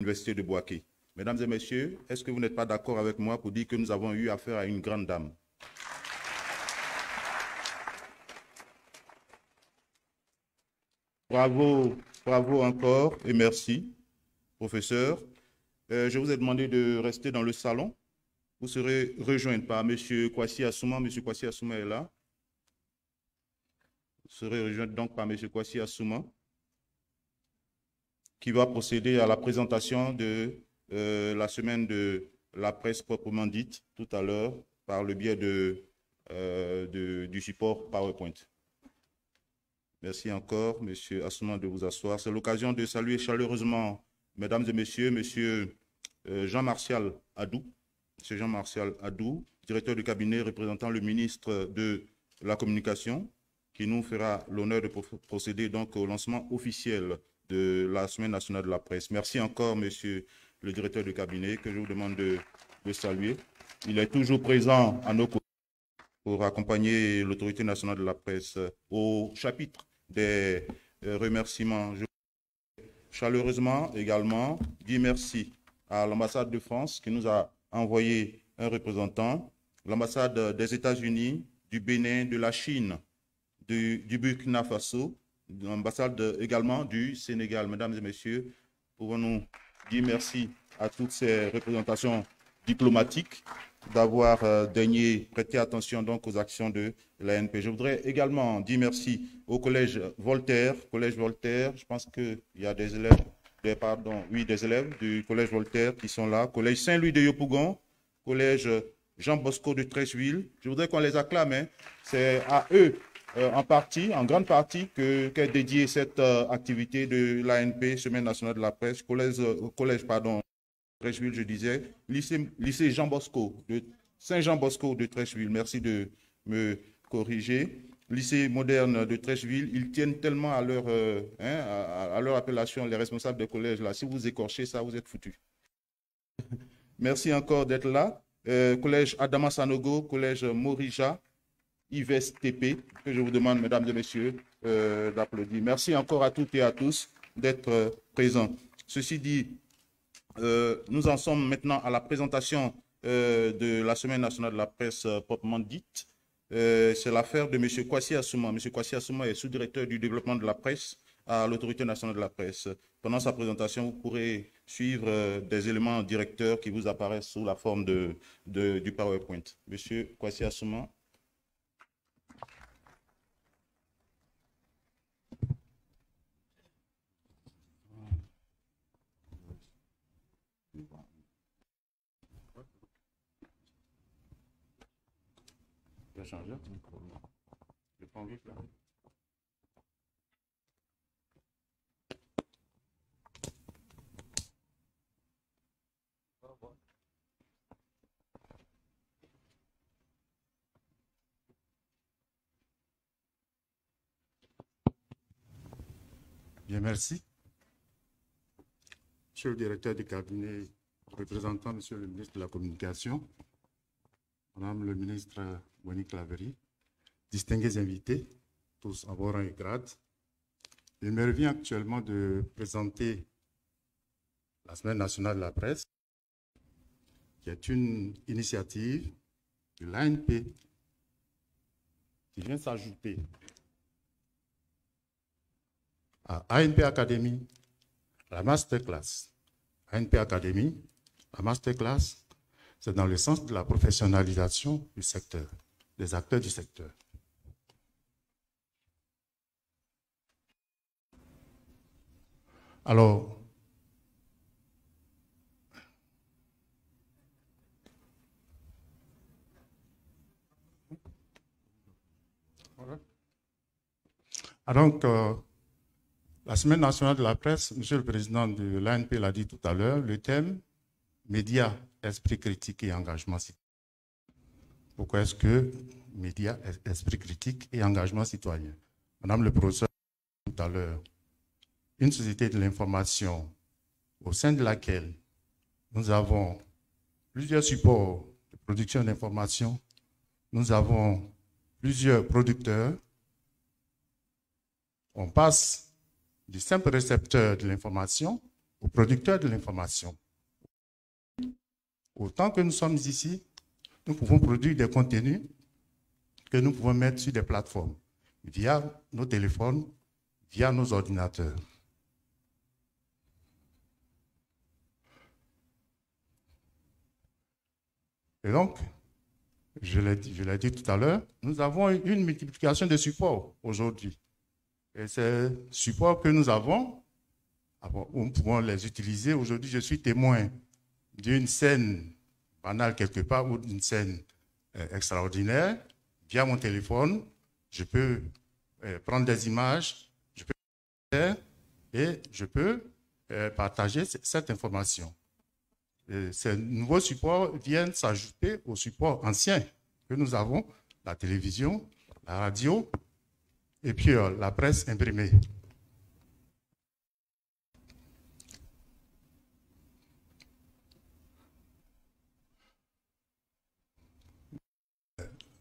l'Université de Bouaké. Mesdames et messieurs, est-ce que vous n'êtes pas d'accord avec moi pour dire que nous avons eu affaire à une grande dame? Bravo, bravo encore et merci, professeur. Je vous ai demandé de rester dans le salon. Vous serez rejoint par M. Kwasi Assouma. M. Kwasi Assouma est là. Vous serez rejoint donc par M. Kwasi Assouma, qui va procéder à la présentation de la semaine de la presse proprement dite tout à l'heure par le biais du support PowerPoint. Merci encore, M. Assouma, de vous asseoir. C'est l'occasion de saluer chaleureusement, mesdames et messieurs, M. Jean-Martial Adou. M. Jean-Martial Adou, directeur du cabinet représentant le ministre de la Communication, qui nous fera l'honneur de procéder donc au lancement officiel de la Semaine nationale de la presse. Merci encore, monsieur le directeur du cabinet, que je vous demande de saluer. Il est toujours présent à nos côtés pour accompagner l'autorité nationale de la presse au chapitre des remerciements. Je voudrais chaleureusement également dire merci à l'ambassade de France qui nous a envoyé un représentant, l'ambassade des États-Unis, du Bénin, de la Chine, du Burkina Faso, l'ambassade également du Sénégal. Mesdames et messieurs, pouvons-nous dire merci à toutes ces représentations diplomatiques d'avoir daigné prêter attention donc aux actions de l'ANP. Je voudrais également dire merci au Collège Voltaire. Je pense qu'il y a des élèves, des élèves du Collège Voltaire qui sont là. Collège Saint-Louis de Yopougon, Collège Jean Bosco de Treichville. Je voudrais qu'on les acclame. Hein. C'est à eux, en grande partie, qu'est dédiée cette activité de l'ANP, Semaine nationale de la presse. Collège Treichville, je disais, lycée Jean Bosco, de Saint-Jean Bosco de Treichville, merci de me corriger. Lycée moderne de Treichville, ils tiennent tellement à leur appellation, les responsables des collèges là. Si vous écorchez ça, vous êtes foutus. Merci encore d'être là. Collège Adama Sanogo, collège Morija, Yves TP, que je vous demande, mesdames et messieurs, d'applaudir. Merci encore à toutes et à tous d'être présents. Ceci dit, nous en sommes maintenant à la présentation de la Semaine nationale de la presse proprement dite. C'est l'affaire de M. Kwasi Assouma. M. Kwasi Assouma est sous-directeur du développement de la presse à l'autorité nationale de la presse. Pendant sa présentation, vous pourrez suivre des éléments directeurs qui vous apparaissent sous la forme du PowerPoint. M. Kwasi Assouma. Je vais changer. Je prends vite là. Bien, merci. Monsieur le directeur du cabinet, représentant Monsieur le ministre de la Communication, Madame le ministre Monique Laverie, distingués invités, tous à vos rangs et grades, il me revient actuellement de présenter la Semaine nationale de la presse, qui est une initiative de l'ANP qui vient s'ajouter à ANP Academy, la masterclass. ANP Academy, la masterclass, c'est dans le sens de la professionnalisation du secteur, des acteurs du secteur. Alors, la Semaine nationale de la presse, Monsieur le Président de l'ANP l'a dit tout à l'heure, le thème médias, esprit critique et engagement citoyen. Pourquoi est-ce que médias, esprit critique et engagement citoyen? Madame le professeur, tout à l'heure, une société de l'information au sein de laquelle nous avons plusieurs supports de production d'information, nous avons plusieurs producteurs, on passe du simple récepteur de l'information aux producteurs de l'information. Autant que nous sommes ici, nous pouvons produire des contenus que nous pouvons mettre sur des plateformes via nos téléphones, via nos ordinateurs. Et donc, je l'ai dit tout à l'heure, nous avons une multiplication de supports aujourd'hui. Et ces supports que nous avons, nous pouvons les utiliser. Aujourd'hui, je suis témoin d'une scène banale quelque part ou d'une scène extraordinaire. Via mon téléphone, je peux prendre des images, je peux faire et je peux partager cette information. Ces nouveaux supports viennent s'ajouter aux supports anciens que nous avons, la télévision, la radio et puis la presse imprimée.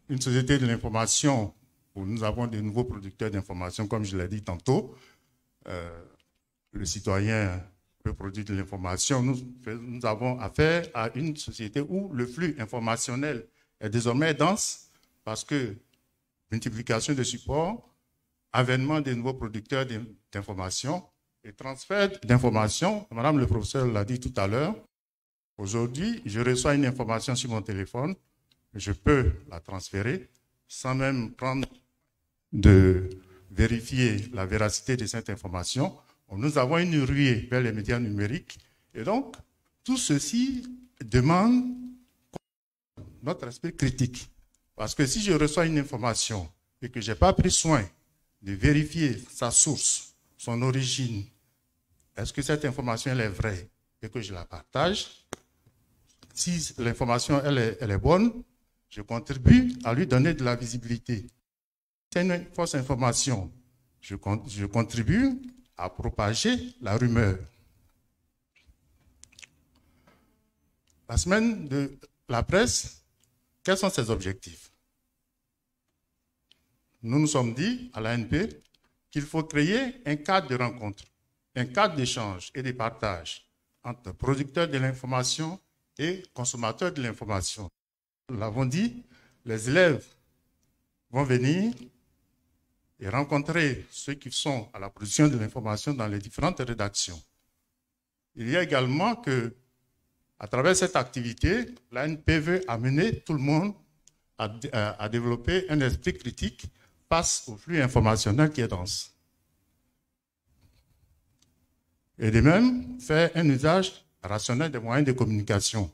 Une société de l'information où nous avons de nouveaux producteurs d'information, comme je l'ai dit tantôt, le citoyen peut produire de l'information. Nous avons affaire à une société où le flux informationnel est désormais dense parce que multiplication de supports, avènement des nouveaux producteurs d'information et transfert d'informations. Madame le professeur l'a dit tout à l'heure. Aujourd'hui, je reçois une information sur mon téléphone, je peux la transférer sans même prendre de vérifier la véracité de cette information. Nous avons une ruée vers les médias numériques et donc tout ceci demande notre esprit critique. Parce que si je reçois une information et que je n'ai pas pris soin de vérifier sa source, son origine, est-ce que cette information elle est vraie et que je la partage, si l'information elle est bonne, je contribue à lui donner de la visibilité. C'est une fausse information. Je contribue à propager la rumeur. La semaine de la presse, quels sont ses objectifs? Nous nous sommes dit à l'ANP qu'il faut créer un cadre de rencontre, un cadre d'échange et de partage entre producteurs de l'information et consommateurs de l'information. Nous l'avons dit, les élèves vont venir et rencontrer ceux qui sont à la production de l'information dans les différentes rédactions. Il y a également que, à travers cette activité, l'ANP veut amener tout le monde à développer un esprit critique face au flux informationnel qui est dense. Et de même, faire un usage rationnel des moyens de communication.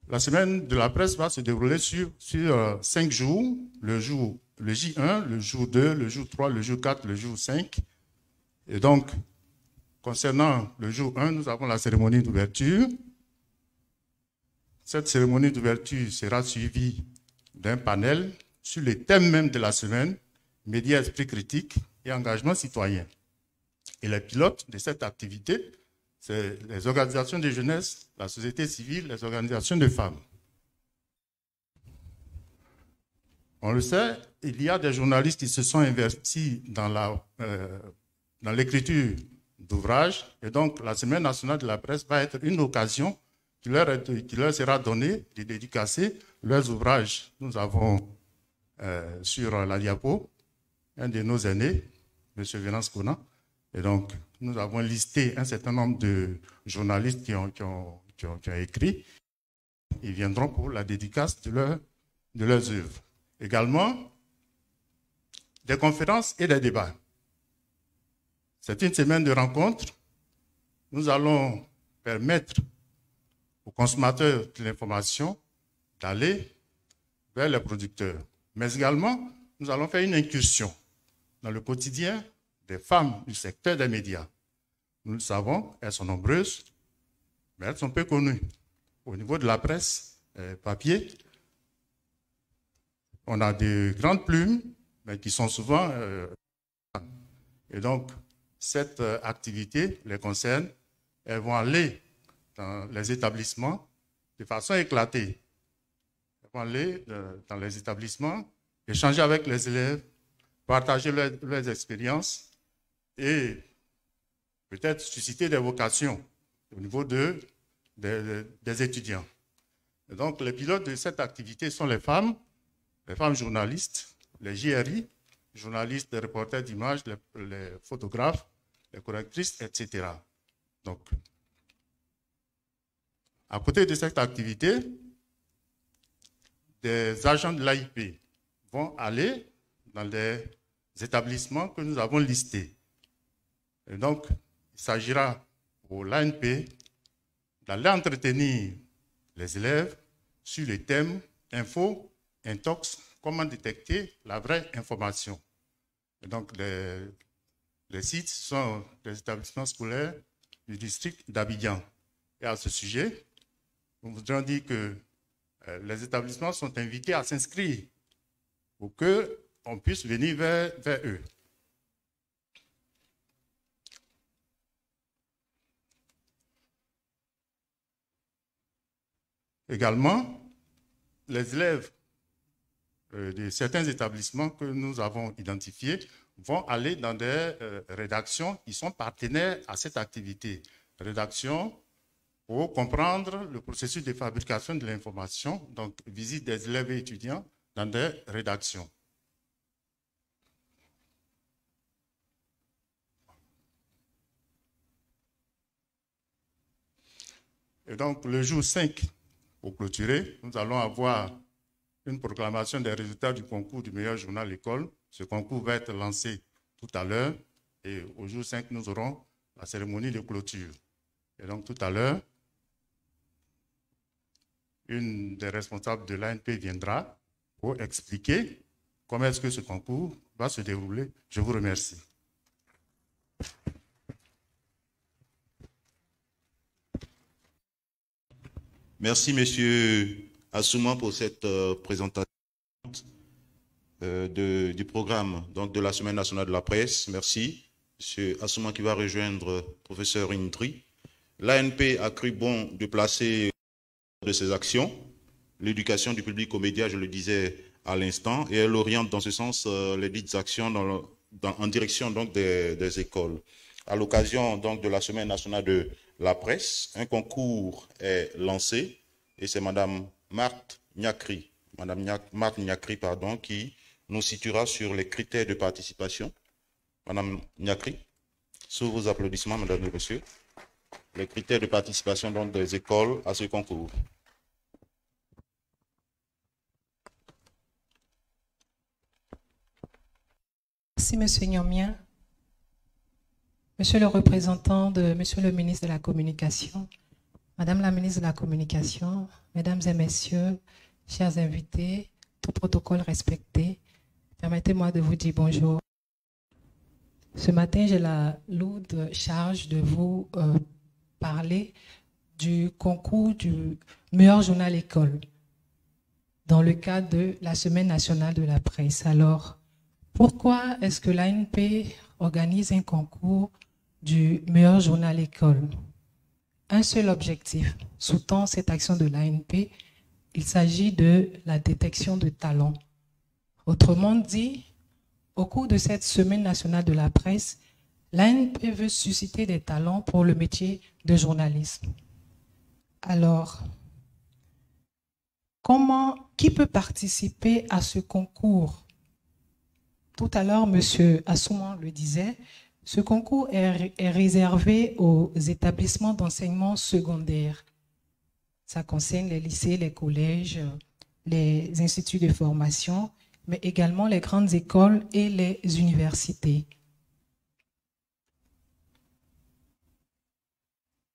La semaine de la presse va se dérouler sur 5 jours, le J1, le jour 2, le jour 3, le jour 4, le jour 5. Et donc, concernant le jour 1, nous avons la cérémonie d'ouverture. Cette cérémonie d'ouverture sera suivie d'un panel sur les thèmes même de la semaine, médias, esprit critique et engagement citoyen. Et les pilotes de cette activité, c'est les organisations de jeunesse, la société civile, les organisations de femmes. On le sait, il y a des journalistes qui se sont investis dans l'écriture d'ouvrages. Et donc, la Semaine nationale de la presse va être une occasion qui leur sera donnée de dédicacer leurs ouvrages. Nous avons sur la diapo un de nos aînés, M. Venance Kona. Et donc, nous avons listé un certain nombre de journalistes qui ont écrit. Ils viendront pour la dédicace de leurs œuvres. Également, des conférences et des débats. C'est une semaine de rencontres. Nous allons permettre aux consommateurs de l'information d'aller vers les producteurs. Mais également, nous allons faire une incursion dans le quotidien des femmes du secteur des médias. Nous le savons, elles sont nombreuses, mais elles sont peu connues. Au niveau de la presse papier, on a des grandes plumes, mais qui sont souvent... et donc, cette activité les concerne. Elles vont aller dans les établissements de façon éclatée. Elles vont aller dans les établissements échanger avec les élèves, partager leurs expériences et peut-être susciter des vocations au niveau des étudiants. Et donc, les pilotes de cette activité sont les femmes journalistes, les JRI, journalistes, les reporters d'images, les photographes, les correctrices, etc. Donc, à côté de cette activité, des agents de l'AIP vont aller dans les établissements que nous avons listés. Et donc, il s'agira pour l'ANP d'aller entretenir les élèves sur les thèmes info, intox, comment détecter la vraie information. Et donc, les sites sont des établissements scolaires du district d'Abidjan. Et à ce sujet, nous voudrions dire que les établissements sont invités à s'inscrire pour qu'on puisse venir vers eux. Également, les élèves de certains établissements que nous avons identifiés vont aller dans des rédactions qui sont partenaires à cette activité. Rédaction pour comprendre le processus de fabrication de l'information, donc visite des élèves et étudiants dans des rédactions. Et donc, le jour 5, pour clôturer, nous allons avoir une proclamation des résultats du concours du meilleur journal école. Ce concours va être lancé tout à l'heure et au jour 5, nous aurons la cérémonie de clôture. Et donc, tout à l'heure, une des responsables de l'ANP viendra pour expliquer comment est-ce que ce concours va se dérouler. Je vous remercie. Merci, Monsieur Assouman, pour cette présentation du programme donc, de la Semaine nationale de la presse. Merci. Monsieur Assouman qui va rejoindre professeur Indri. L'ANP a cru bon de placer de ses actions l'éducation du public aux médias, je le disais à l'instant, et elle oriente dans ce sens les dites actions en direction donc, des écoles. À l'occasion donc de la Semaine nationale de la presse, un concours est lancé et c'est Madame Marthe Niakri, qui nous situera sur les critères de participation. Madame Niakri, sous vos applaudissements, Mesdames et Messieurs, les critères de participation donc, des écoles à ce concours. Merci, Monsieur Nyomia. Monsieur le représentant de Monsieur le ministre de la Communication, Madame la ministre de la Communication, Mesdames et Messieurs, chers invités, tout protocole respecté, permettez-moi de vous dire bonjour. Ce matin, j'ai la lourde charge de vous parler du concours du meilleur journal école dans le cadre de la Semaine nationale de la presse. Alors, pourquoi est-ce que l'ANP organise un concours du meilleur journal école? Un seul objectif sous-tend cette action de l'ANP, il s'agit de la détection de talents. Autrement dit, au cours de cette Semaine nationale de la presse, l'ANP veut susciter des talents pour le métier de journalisme. Alors, qui peut participer à ce concours? Tout à l'heure, M. Assouman le disait, ce concours est réservé aux établissements d'enseignement secondaire. Ça concerne les lycées, les collèges, les instituts de formation, mais également les grandes écoles et les universités.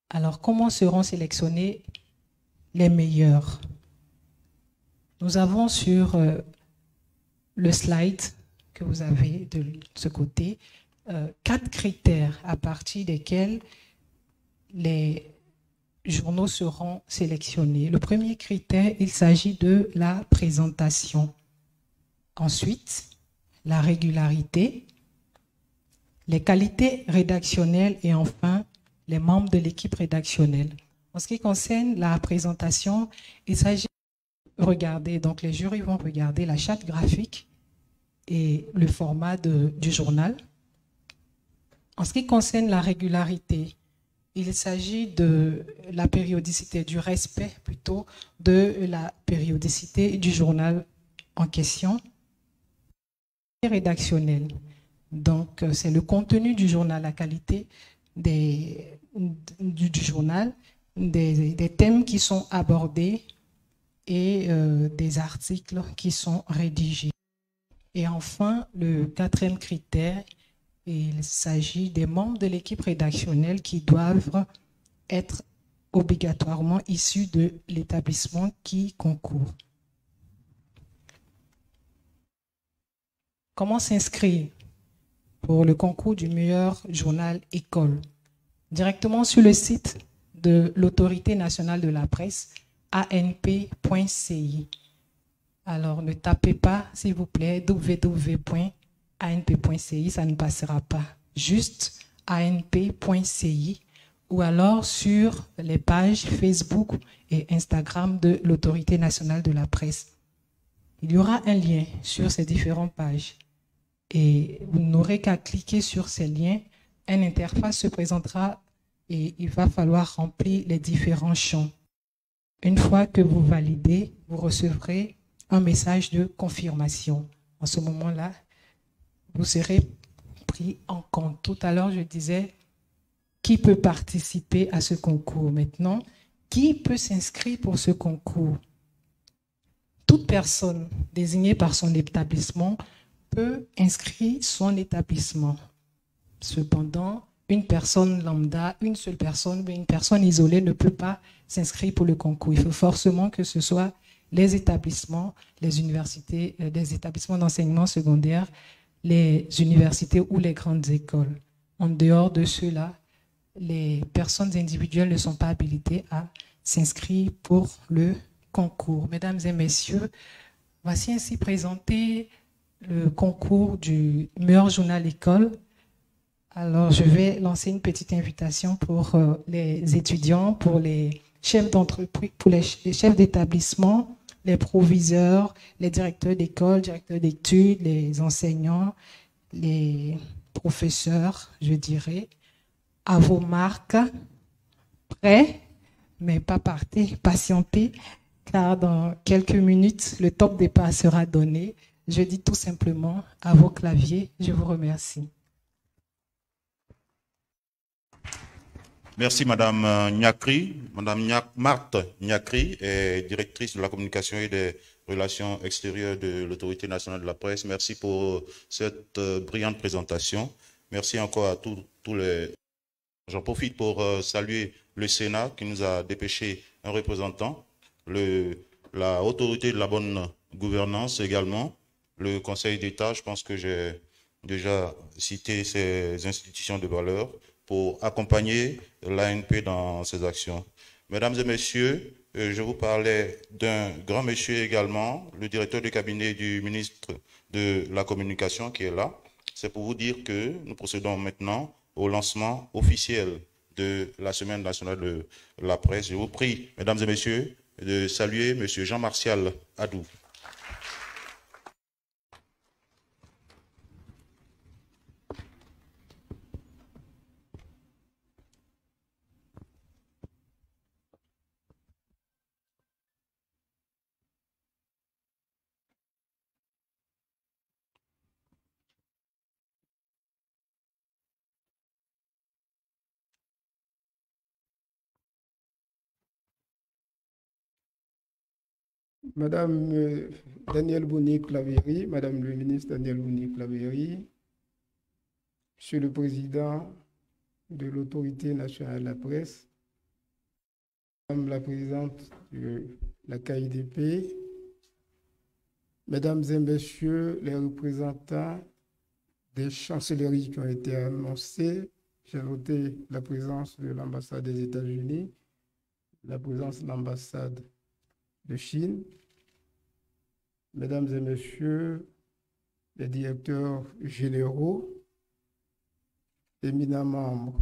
Alors, comment seront sélectionnés les meilleurs? Nous avons sur le slide que vous avez de ce côté 4 critères à partir desquels les journaux seront sélectionnés. Le premier critère, il s'agit de la présentation. Ensuite, la régularité, les qualités rédactionnelles et enfin, les membres de l'équipe rédactionnelle. En ce qui concerne la présentation, il s'agit de regarder, donc les jurys vont regarder la charte graphique et le format du journal. En ce qui concerne la régularité, il s'agit de la périodicité, du respect plutôt de la périodicité du journal en question. Rédactionnel. Donc, c'est le contenu du journal, la qualité du journal, des thèmes qui sont abordés et des articles qui sont rédigés. Et enfin, le quatrième critère, il s'agit des membres de l'équipe rédactionnelle qui doivent être obligatoirement issus de l'établissement qui concourt. Comment s'inscrire pour le concours du meilleur journal école? Directement sur le site de l'Autorité nationale de la presse, anp.ci. Alors, ne tapez pas, s'il vous plaît, www.anp.ci, ça ne passera pas. Juste anp.ci ou alors sur les pages Facebook et Instagram de l'Autorité nationale de la presse. Il y aura un lien sur ces différentes pages et vous n'aurez qu'à cliquer sur ces liens. Une interface se présentera et il va falloir remplir les différents champs. Une fois que vous validez, vous recevrez un message de confirmation. En ce moment-là, vous serez pris en compte. Tout à l'heure, je disais qui peut participer à ce concours. Maintenant, qui peut s'inscrire pour ce concours? Toute personne désignée par son établissement peut inscrire son établissement. Cependant, une personne lambda, une seule personne, une personne isolée ne peut pas s'inscrire pour le concours. Il faut forcément que ce soit les établissements, les universités, les établissements d'enseignement secondaire, les universités ou les grandes écoles. En dehors de cela, les personnes individuelles ne sont pas habilitées à s'inscrire pour le concours. Mesdames et messieurs, voici ainsi présenté le concours du meilleur journal école. Alors, je vais lancer une petite invitation pour les étudiants, pour les chefs d'entreprise, pour les chefs d'établissement, les proviseurs, les directeurs d'école, directeurs d'études, les enseignants, les professeurs, je dirais, à vos marques, prêts, mais pas partez, patientez, car dans quelques minutes, le top départ sera donné. Je dis tout simplement à vos claviers, je vous remercie. Merci Madame Nyakri. Madame Marthe Nyakri est directrice de la communication et des relations extérieures de l'Autorité nationale de la presse. Merci pour cette brillante présentation. Merci encore à tous les... J'en profite pour saluer le Sénat qui nous a dépêché un représentant, la Autorité de la bonne gouvernance également, le Conseil d'État. Je pense que j'ai déjà cité ces institutions de valeur pour accompagner l'ANP dans ses actions. Mesdames et messieurs, je vous parlais d'un grand monsieur également, le directeur de cabinet du ministre de la Communication qui est là. C'est pour vous dire que nous procédons maintenant au lancement officiel de la Semaine nationale de la presse. Je vous prie, mesdames et messieurs, de saluer M. Jean-Martial Adou. Madame Danielle Bouni-Claverie, Madame le ministre Danielle Bouni-Claverie, Monsieur le Président de l'Autorité nationale de la presse, Madame la Présidente de la KIDP, Mesdames et Messieurs les représentants des chancelleries qui ont été annoncées, j'ai noté la présence de l'ambassade des États-Unis, la présence de l'ambassade de Chine, Mesdames et Messieurs les directeurs généraux, éminents membres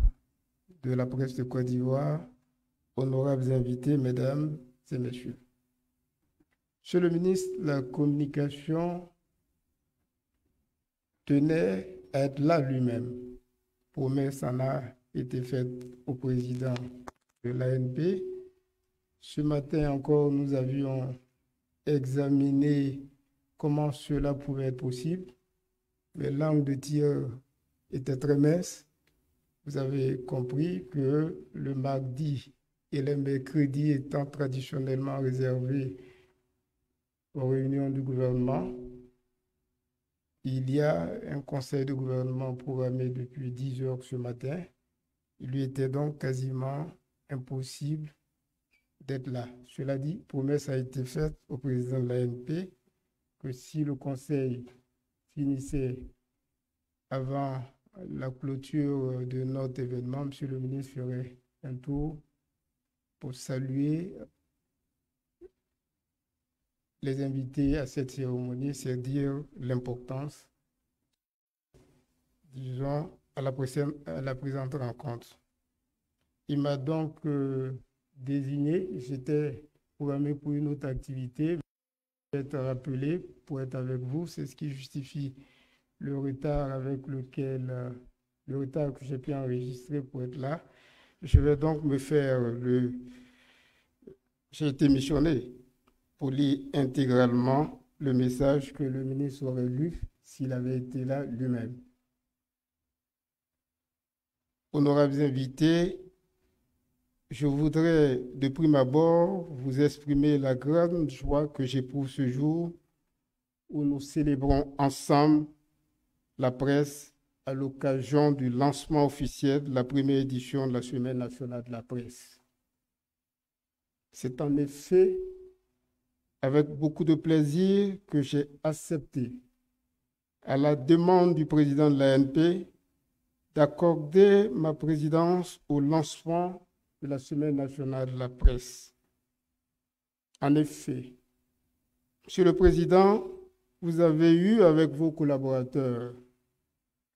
de la presse de Côte d'Ivoire, honorables invités, Mesdames et Messieurs. Monsieur le ministre de la Communication tenait à être là lui-même. Promesse en a été faite au président de l'ANP. Ce matin encore, nous avions examiné comment cela pouvait être possible. Mais l'angle de tir était très mince. Vous avez compris que le mardi et le mercredi étant traditionnellement réservés aux réunions du gouvernement, il y a un conseil de gouvernement programmé depuis 10 heures ce matin. Il lui était donc quasiment impossible d'être là. Cela dit, promesse a été faite au président de l'ANP que si le conseil finissait avant la clôture de notre événement, Monsieur le ministre ferait un tour pour saluer les invités à cette cérémonie, c'est dire l'importance, disons, à la présente rencontre. Il m'a donc désigné, j'étais programmé pour une autre activité, être rappelé pour être avec vous, c'est ce qui justifie le retard avec lequel, le retard que j'ai pu enregistrer pour être là. Je vais donc me faire j'ai été missionné pour lire intégralement le message que le ministre aurait lu s'il avait été là lui-même. Honorables invités, je voudrais de prime abord vous exprimer la grande joie que j'éprouve ce jour où nous célébrons ensemble la presse à l'occasion du lancement officiel de la première édition de la Semaine nationale de la presse. C'est en effet avec beaucoup de plaisir que j'ai accepté, à la demande du président de l'ANP, d'accorder ma présidence au lancement de la Semaine nationale de la presse. En effet, Monsieur le Président, vous avez eu avec vos collaborateurs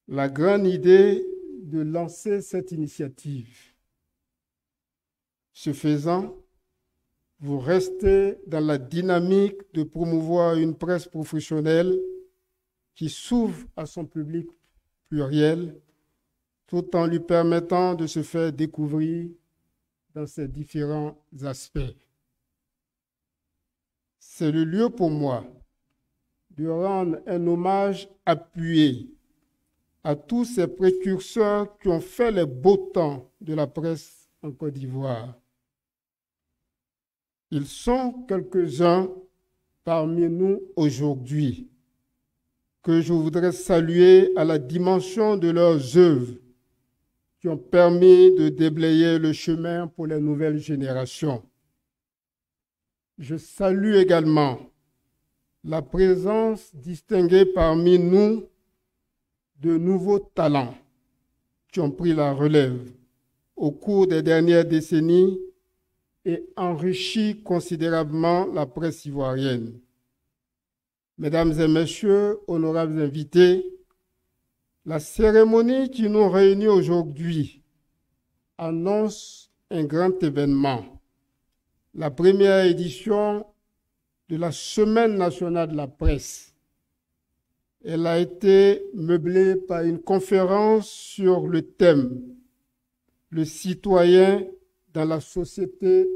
la grande idée de lancer cette initiative. Ce faisant, vous restez dans la dynamique de promouvoir une presse professionnelle qui s'ouvre à son public pluriel, tout en lui permettant de se faire découvrir dans ses différents aspects. C'est le lieu pour moi de rendre un hommage appuyé à tous ces précurseurs qui ont fait les beaux temps de la presse en Côte d'Ivoire. Ils sont quelques-uns parmi nous aujourd'hui que je voudrais saluer à la dimension de leurs œuvres qui ont permis de déblayer le chemin pour les nouvelles générations. Je salue également la présence distinguée parmi nous de nouveaux talents qui ont pris la relève au cours des dernières décennies et enrichi considérablement la presse ivoirienne. Mesdames et messieurs, honorables invités, la cérémonie qui nous réunit aujourd'hui annonce un grand événement, la première édition de la Semaine nationale de la presse. Elle a été meublée par une conférence sur le thème « Le citoyen dans la société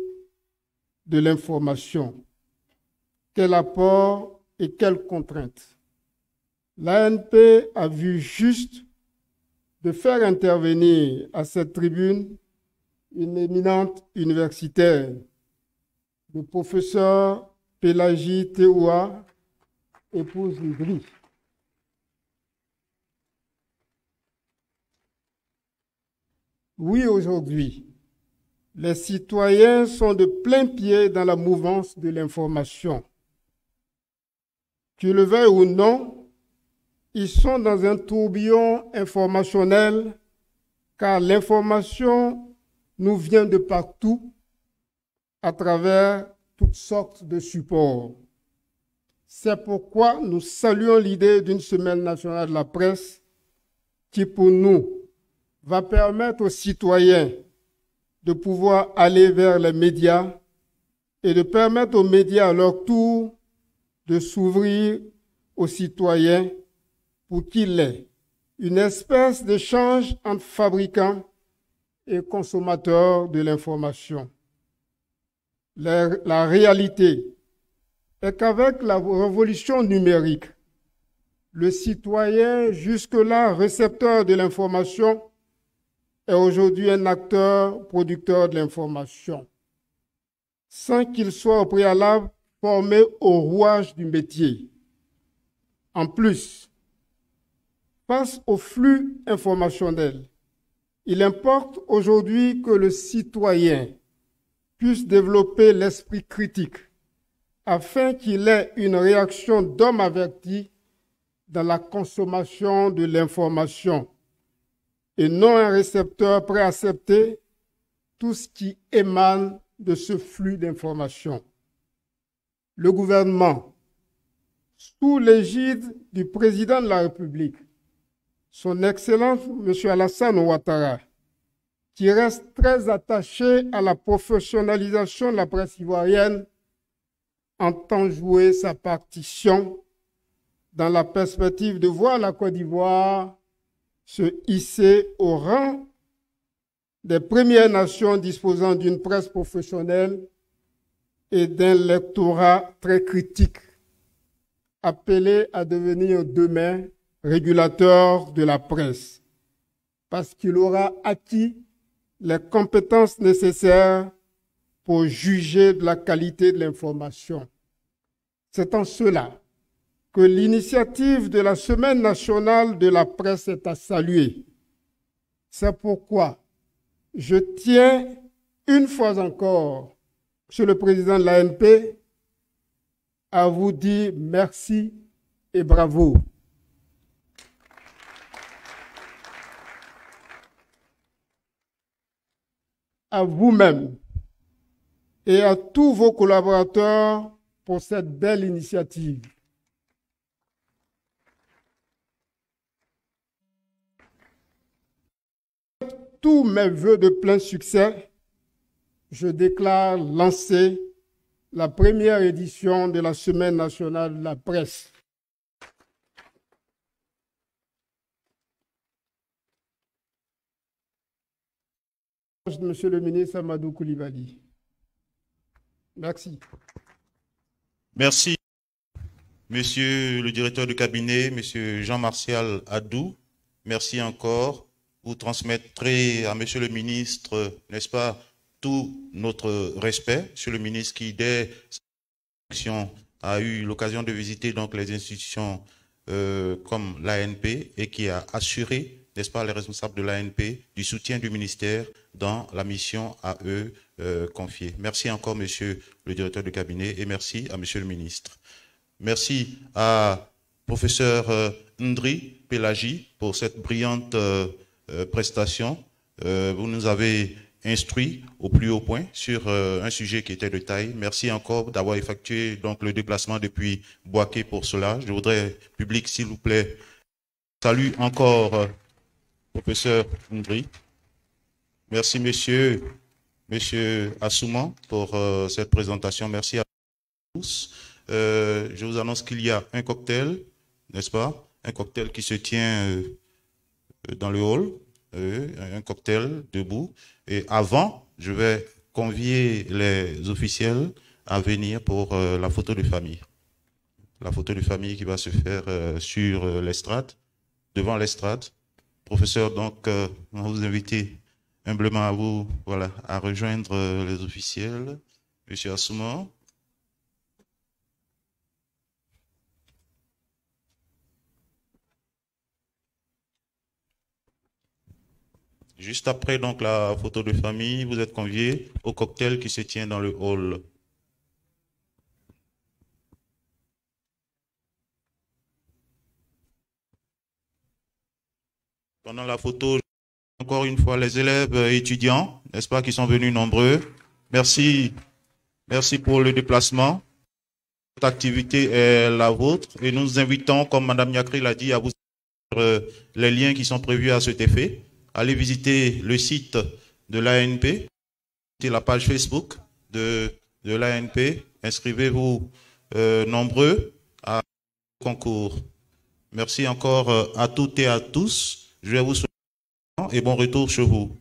de l'information. Quel apport et quelles contraintes ?» L'ANP a vu juste de faire intervenir à cette tribune une éminente universitaire, le professeur Pélagie Théoua, épouse Livry. Oui, aujourd'hui, les citoyens sont de plein pied dans la mouvance de l'information. Tu le veuilles ou non, ils sont dans un tourbillon informationnel car l'information nous vient de partout à travers toutes sortes de supports. C'est pourquoi nous saluons l'idée d'une semaine nationale de la presse qui, pour nous, va permettre aux citoyens de pouvoir aller vers les médias et de permettre aux médias à leur tour de s'ouvrir aux citoyens pour qu'il ait une espèce d'échange entre fabricants et consommateurs de l'information. La réalité est qu'avec la révolution numérique, le citoyen, jusque-là récepteur de l'information, est aujourd'hui un acteur producteur de l'information, sans qu'il soit au préalable formé au rouage du métier. En plus, face au flux informationnel, il importe aujourd'hui que le citoyen puisse développer l'esprit critique afin qu'il ait une réaction d'homme averti dans la consommation de l'information et non un récepteur prêt à accepter tout ce qui émane de ce flux d'informations. Le gouvernement, sous l'égide du président de la République, son Excellence M. Alassane Ouattara, qui reste très attaché à la professionnalisation de la presse ivoirienne, entend jouer sa partition dans la perspective de voir la Côte d'Ivoire se hisser au rang des premières nations disposant d'une presse professionnelle et d'un lectorat très critique, appelé à devenir demain régulateur de la presse, parce qu'il aura acquis les compétences nécessaires pour juger de la qualité de l'information. C'est en cela que l'initiative de la Semaine nationale de la presse est à saluer. C'est pourquoi je tiens une fois encore, Monsieur le Président de l'ANP, à vous dire merci et bravo. À vous-même et à tous vos collaborateurs pour cette belle initiative. Tous mes vœux de plein succès, je déclare lancer la première édition de la Semaine nationale de la presse. Monsieur le ministre Amadou Coulibaly. Merci. Merci, Monsieur le directeur de cabinet, Monsieur Jean-Martial Adou. Merci encore. Vous transmettrez à Monsieur le ministre, n'est-ce pas, tout notre respect. Monsieur le ministre qui, dès sa fonction, a eu l'occasion de visiter donc les institutions comme l'ANP et qui a assuré, n'est-ce pas, les responsables de l'ANP du soutien du ministère dans la mission à eux confiée. Merci encore, Monsieur le directeur de cabinet, et merci à Monsieur le ministre. Merci à professeur Ndri Pelagi pour cette brillante prestation. Vous nous avez instruit au plus haut point sur un sujet qui était de taille. Merci encore d'avoir effectué donc le déplacement depuis Boaké pour cela. Je voudrais, public, s'il vous plaît, saluer encore professeur Ndri. Merci monsieur Assouman pour cette présentation. Merci à tous. Je vous annonce qu'il y a un cocktail, n'est-ce pas? Un cocktail qui se tient dans le hall, un cocktail debout. Et avant, je vais convier les officiels à venir pour la photo de famille. La photo de famille qui va se faire sur l'estrade, devant l'estrade. Professeur, donc, on va vous inviter humblement à vous, voilà, à rejoindre les officiels. Monsieur Assouman. Juste après donc la photo de famille, vous êtes conviés au cocktail qui se tient dans le hall. Pendant la photo, encore une fois les élèves étudiants, n'est-ce pas, qui sont venus nombreux. Merci, merci pour le déplacement. Cette activité est la vôtre et nous invitons, comme Madame Niakri l'a dit, à vous suivre les liens qui sont prévus à cet effet. Allez visiter le site de l'ANP, la page Facebook de l'ANP. Inscrivez-vous nombreux à concours. Merci encore à toutes et à tous. Je vais vous souhaiter et bon retour chez vous.